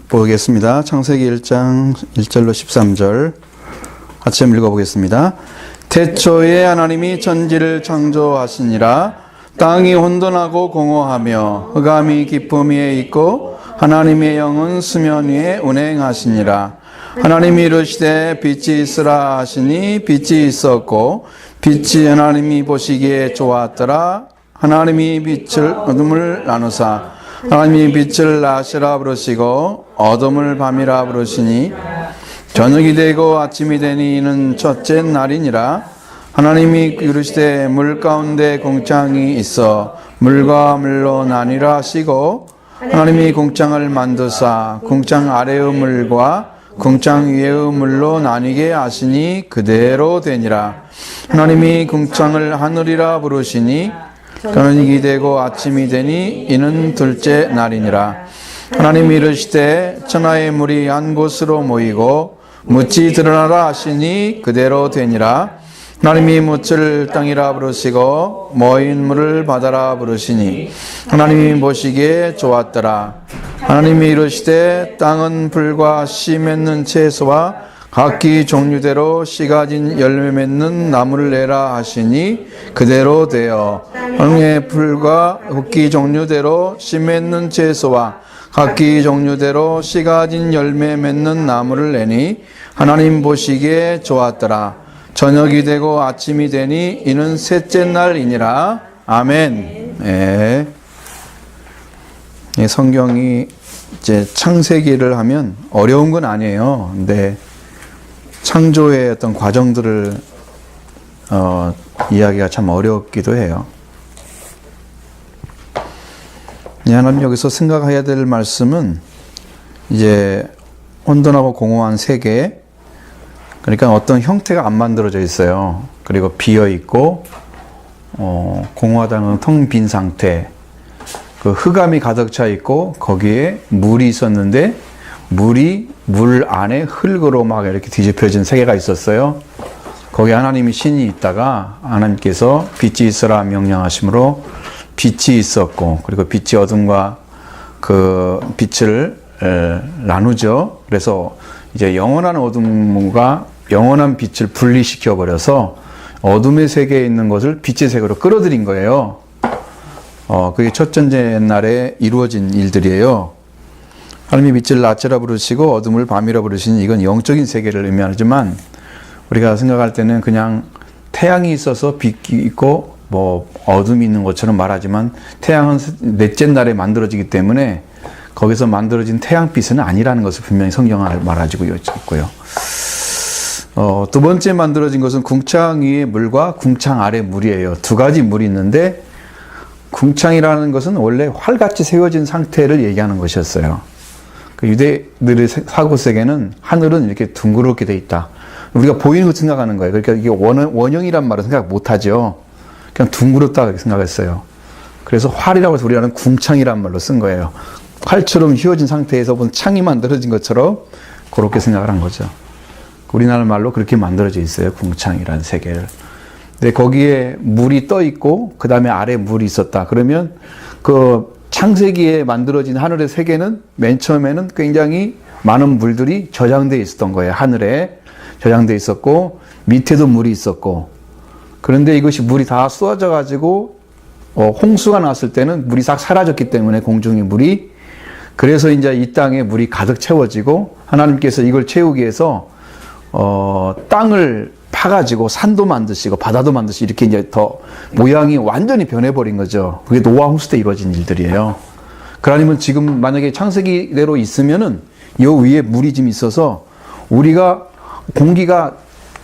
보겠습니다. 창세기 1장 1절로 13절 같이 한번 읽어보겠습니다. 태초에 하나님이 천지를 창조하시니라. 땅이 혼돈하고 공허하며 흑암이 깊음 위에 있고 하나님의 영은 수면 위에 운행하시니라. 하나님이 이르시되 빛이 있으라 하시니 빛이 있었고 빛이 하나님이 보시기에 좋았더라. 하나님이 빛을 어둠을 나누사 하나님이 빛을 낮이라 부르시고 어둠을 밤이라 부르시니 저녁이 되고 아침이 되니 이는 첫째 날이니라. 하나님이 이르시되 물 가운데 궁창이 있어 물과 물로 나뉘라 하시고 하나님이 궁창을 만드사 궁창 아래의 물과 궁창 위의 물로 나뉘게 하시니 그대로 되니라. 하나님이 궁창을 하늘이라 부르시니 저녁이 되고 아침이 되니 이는 둘째 날이니라. 하나님이 이르시되 천하의 물이 한 곳으로 모이고 묻이 드러나라 하시니 그대로 되니라. 하나님이 묻을 땅이라 부르시고 모인 물을 바다라 부르시니 하나님이 보시기에 좋았더라. 하나님이 이르시되 땅은 풀과 씨 맺는 채소와 각기 종류대로 씨 가진 열매 맺는 나무를 내라 하시니 그대로 되어 땅의 풀과 각기 종류대로 씨 맺는 채소와 각기 종류대로 씨 가진 열매 맺는 나무를 내니 하나님 보시기에 좋았더라. 저녁이 되고 아침이 되니 이는 셋째 날이니라. 아멘. 네. 성경이 이제 창세기를 하면 어려운 건 아니에요. 근데 창조의 어떤 과정들을 이야기가 참 어렵기도 해요. 하나님 여기서 생각해야 될 말씀은 이제 혼돈하고 공허한 세계, 그러니까 어떤 형태가 안 만들어져 있어요. 그리고 비어 있고 공허하다는 텅 빈 상태, 그 흑암이 가득 차 있고 거기에 물이 있었는데 물이 물 안에 흙으로 막 이렇게 뒤집혀진 세계가 있었어요. 거기에 하나님이 신이 있다가 하나님께서 빛이 있으라 명령하심으로 빛이 있었고, 그리고 빛이 어둠과 그 빛을 나누죠. 그래서 이제 영원한 어둠과 영원한 빛을 분리시켜 버려서 어둠의 세계에 있는 것을 빛의 세계로 끌어들인 거예요. 그게 첫째 날에 이루어진 일들이에요. 하나님이 빛을 낮이라 부르시고 어둠을 밤이라 부르시니 이건 영적인 세계를 의미하지만 우리가 생각할 때는 그냥 태양이 있어서 빛이 있고 뭐 어둠이 있는 것처럼 말하지만 태양은 넷째 날에 만들어지기 때문에 거기서 만들어진 태양빛은 아니라는 것을 분명히 성경을 말해주고 있고요. 두 번째 만들어진 것은 궁창 위의 물과 궁창 아래 물이에요. 두 가지 물이 있는데 궁창이라는 것은 원래 활같이 세워진 상태를 얘기하는 것이었어요. 그 유대들의 사고세계는 하늘은 이렇게 둥그렇게 돼 있다. 우리가 보이는 것 생각하는 거예요. 그러니까 이게 원형이란 말은 생각 못 하죠. 그냥 둥그렇다 이렇게 생각했어요. 그래서 활이라고 해서 우리는 궁창이란 말로 쓴 거예요. 활처럼 휘어진 상태에서 본 창이 만들어진 것처럼 그렇게 생각을 한 거죠. 우리나라 말로 그렇게 만들어져 있어요. 궁창이라는 세계를. 근데 거기에 물이 떠 있고 그 다음에 아래 물이 있었다. 그러면 그 창세기에 만들어진 하늘의 세계는 맨 처음에는 굉장히 많은 물들이 저장되어 있었던 거예요. 하늘에 저장되어 있었고 밑에도 물이 있었고, 그런데 이것이 물이 다 쏟아져 가지고 홍수가 났을 때는 물이 싹 사라졌기 때문에 공중의 물이, 그래서 이제 이 땅에 물이 가득 채워지고 하나님께서 이걸 채우기 위해서 땅을 파가지고 산도 만드시고 바다도 만드시고 이렇게 이제 더 모양이 완전히 변해버린 거죠. 그게 노아 홍수 때 이루어진 일들이에요. 그러면 지금 만약에 창세기대로 있으면은 이 위에 물이 좀 있어서 우리가 공기가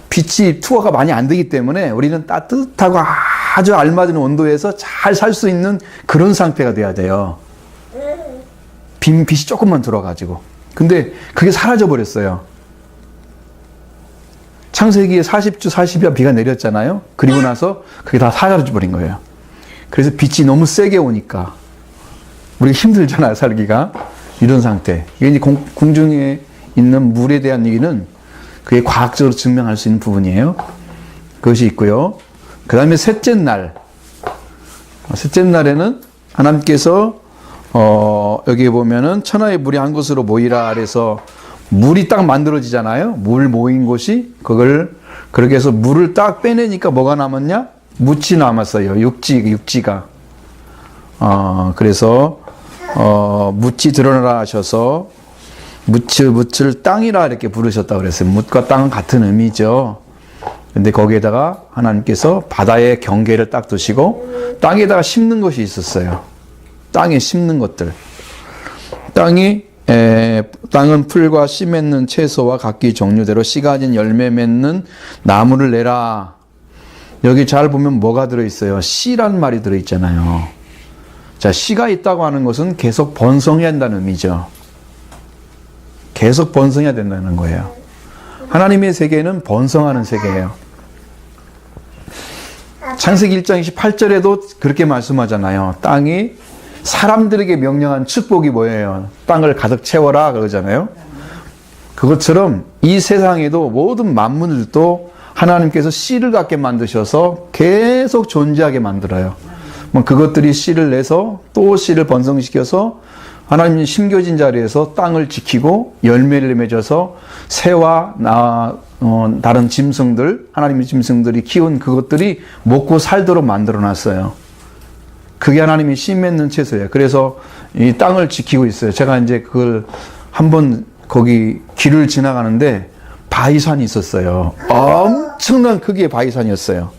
빛이 투하가 많이 안 되기 때문에 우리는 따뜻하고 아주 알맞은 온도에서 잘 살 수 있는 그런 상태가 돼야 돼요. 빛이 조금만 들어가지고. 근데 그게 사라져 버렸어요. 창세기에 40주 40야 비가 내렸잖아요. 그리고 나서 그게 다 사라져 버린 거예요. 그래서 빛이 너무 세게 오니까 우리가 힘들잖아요, 살기가. 이런 상태. 이게 이제 궁중에 있는 물에 대한 얘기는 그게 과학적으로 증명할 수 있는 부분이에요. 그것이 있고요. 그 다음에 셋째 날. 셋째 날에는 하나님께서 여기 보면은 천하의 물이 한 곳으로 모이라 그래서 물이 딱 만들어지잖아요. 물 모인 곳이 그렇게 해서 물을 딱 빼내니까 뭐가 남았냐? 묻이 남았어요. 육지가. 그래서 묻이 드러나라 하셔서 묻을 땅이라 이렇게 부르셨다고 그랬어요. 묻과 땅은 같은 의미죠. 근데 거기에다가 하나님께서 바다의 경계를 딱 두시고 땅에다가 심는 것이 있었어요. 땅에 심는 것들. 땅은 풀과 씨 맺는 채소와 각기 종류대로 씨 가진 열매 맺는 나무를 내라. 여기 잘 보면 뭐가 들어있어요? 씨란 말이 들어있잖아요. 자, 씨가 있다고 하는 것은 계속 번성해야 한다는 의미죠. 계속 번성해야 된다는 거예요. 하나님의 세계는 번성하는 세계예요. 창세기 1장 28절에도 그렇게 말씀하잖아요. 땅이 사람들에게 명령한 축복이 뭐예요? 땅을 가득 채워라 그러잖아요. 그것처럼 이 세상에도 모든 만물들도 하나님께서 씨를 갖게 만드셔서 계속 존재하게 만들어요. 그것들이 씨를 내서 또 씨를 번성시켜서 하나님이 심겨진 자리에서 땅을 지키고 열매를 맺어서 새와 다른 짐승들, 하나님의 짐승들이 키운 그것들이 먹고 살도록 만들어놨어요. 그게 하나님이 씨 맺는 채소예요. 그래서 이 땅을 지키고 있어요. 제가 이제 그걸 한번 거기 길을 지나가는데 바위산이 있었어요. 엄청난 크기의 바위산이었어요.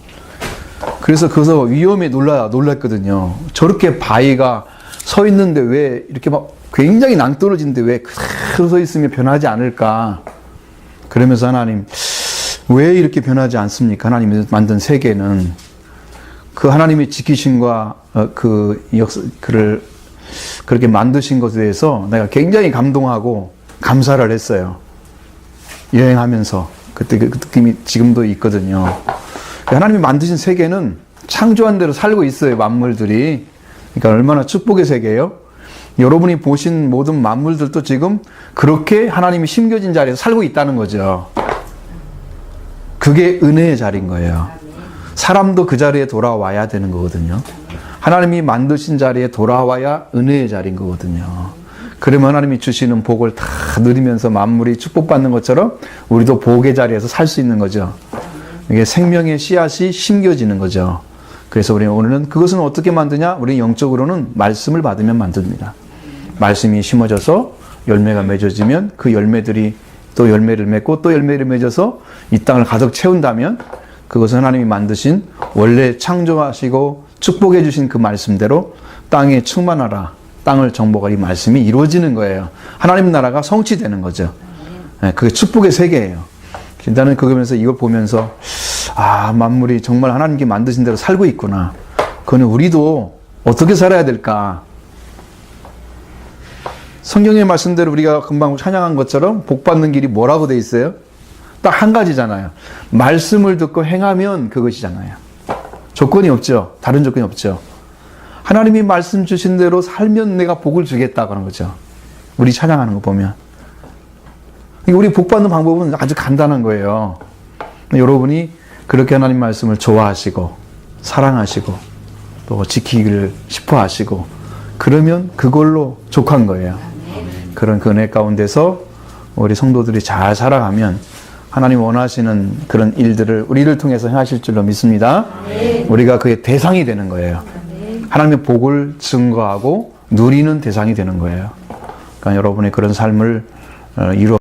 그래서 거기서 위험에 놀랐거든요. 저렇게 바위가 서 있는데 왜 이렇게 막 굉장히 낭떠러진데 왜 그대로 서 있으면 변하지 않을까? 그러면서 하나님, 왜 이렇게 변하지 않습니까? 하나님이 만든 세계는 그 하나님의 지키심과 그를 그렇게 만드신 것에 대해서 내가 굉장히 감동하고 감사를 했어요. 여행하면서. 그때 그 느낌이 지금도 있거든요. 하나님이 만드신 세계는 창조한 대로 살고 있어요, 만물들이. 그러니까 얼마나 축복의 세계예요? 여러분이 보신 모든 만물들도 지금 그렇게 하나님이 심겨진 자리에서 살고 있다는 거죠. 그게 은혜의 자리인 거예요. 사람도 그 자리에 돌아와야 되는 거거든요. 하나님이 만드신 자리에 돌아와야 은혜의 자리인 거거든요. 그러면 하나님이 주시는 복을 다 누리면서 만물이 축복받는 것처럼 우리도 복의 자리에서 살 수 있는 거죠. 이게 생명의 씨앗이 심겨지는 거죠. 그래서 우리는 오늘은 그것은 어떻게 만드냐? 우리는 영적으로는 말씀을 받으면 만듭니다. 말씀이 심어져서 열매가 맺어지면 그 열매들이 또 열매를 맺고 또 열매를 맺어서 이 땅을 가득 채운다면 그것은 하나님이 만드신 원래 창조하시고 축복해 주신 그 말씀대로 땅에 충만하라. 땅을 정복하라. 이 말씀이 이루어지는 거예요. 하나님 나라가 성취되는 거죠. 그게 축복의 세계예요. 일단은 그러면서 이걸 보면서 만물이 정말 하나님께 만드신 대로 살고 있구나. 그거는 우리도 어떻게 살아야 될까? 성경의 말씀대로 우리가 금방 찬양한 것처럼 복 받는 길이 뭐라고 돼 있어요? 딱 한 가지잖아요. 말씀을 듣고 행하면 그것이잖아요. 조건이 없죠. 다른 조건이 없죠. 하나님이 말씀 주신 대로 살면 내가 복을 주겠다고 하는 거죠. 우리 찬양하는 거 보면. 우리 복 받는 방법은 아주 간단한 거예요. 여러분이 그렇게 하나님 말씀을 좋아하시고 사랑하시고 또 지키기를 싶어 하시고 그러면 그걸로 족한 거예요. 그런 그 은혜 가운데서 우리 성도들이 잘 살아가면 하나님 원하시는 그런 일들을 우리를 통해서 행하실 줄로 믿습니다. 우리가 그의 대상이 되는 거예요. 하나님의 복을 증거하고 누리는 대상이 되는 거예요. 그러니까 여러분의 그런 삶을 이루어